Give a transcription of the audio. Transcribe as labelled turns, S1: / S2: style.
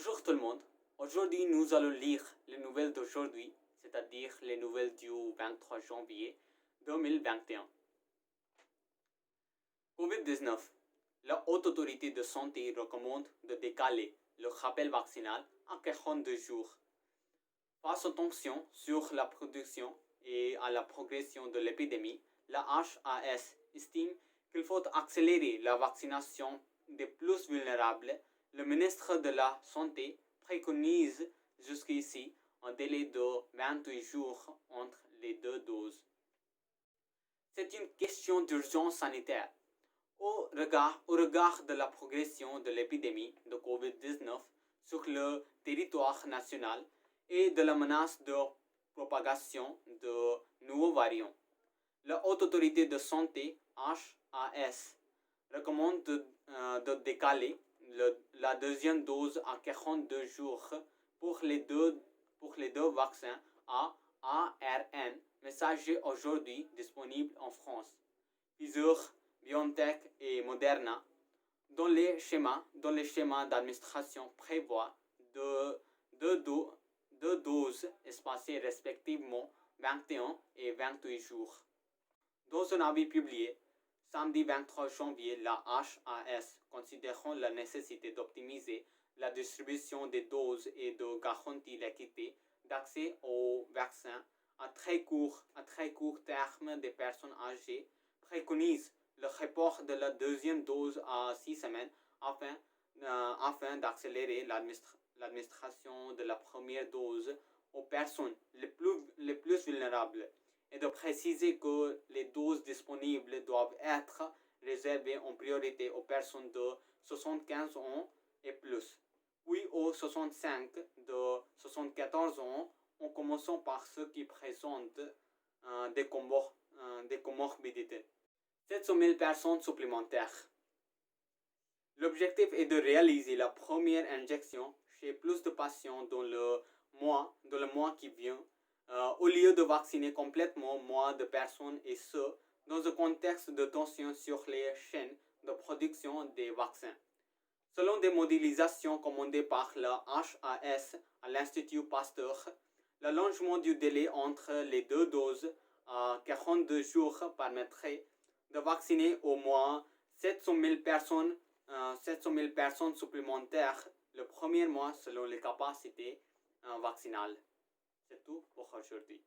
S1: Bonjour tout le monde. Aujourd'hui, nous allons lire les nouvelles d'aujourd'hui, c'est-à-dire les nouvelles du 23 janvier 2021. COVID-19. La Haute Autorité de Santé recommande de décaler le rappel vaccinal à 42 jours. Face aux tensions sur la production et à la progression de l'épidémie, la HAS estime qu'il faut accélérer la vaccination des plus vulnérables. Le ministre de la Santé préconise jusqu'ici un délai de 28 jours entre les deux doses. C'est une question d'urgence sanitaire. Au regard de la progression de l'épidémie de COVID-19 sur le territoire national et de la menace de propagation de nouveaux variants, la Haute Autorité de Santé, HAS, recommande de décaler la deuxième dose à 42 jours pour les deux vaccins à ARN messager aujourd'hui disponibles en France. Pfizer, BioNTech et Moderna, dont les schémas d'administration prévoient deux doses espacées respectivement 21 et 28 jours. Dans un avis publié samedi 23 janvier, la HAS, considérant la nécessité d'optimiser la distribution des doses et de garantir l'équité d'accès aux vaccins à très court terme des personnes âgées, préconise le report de la deuxième dose à 6 semaines afin d'accélérer l'administration de la première dose aux personnes les plus vulnérables et de préciser que les doses disponibles doivent être réservées en priorité aux personnes de 75 ans et plus, puis aux 65 de 74 ans, en commençant par ceux qui présentent des comorbidités. 700 000 personnes supplémentaires. L'objectif est de réaliser la première injection chez plus de patients dans le mois qui vient, au lieu de vacciner complètement moins de personnes, et ce, dans un contexte de tension sur les chaînes de production des vaccins. Selon des modélisations commandées par la HAS à l'Institut Pasteur, l'allongement du délai entre les deux doses à 42 jours permettrait de vacciner au moins 700 000 personnes supplémentaires le premier mois selon les capacités vaccinales. C'est tout pour aujourd'hui.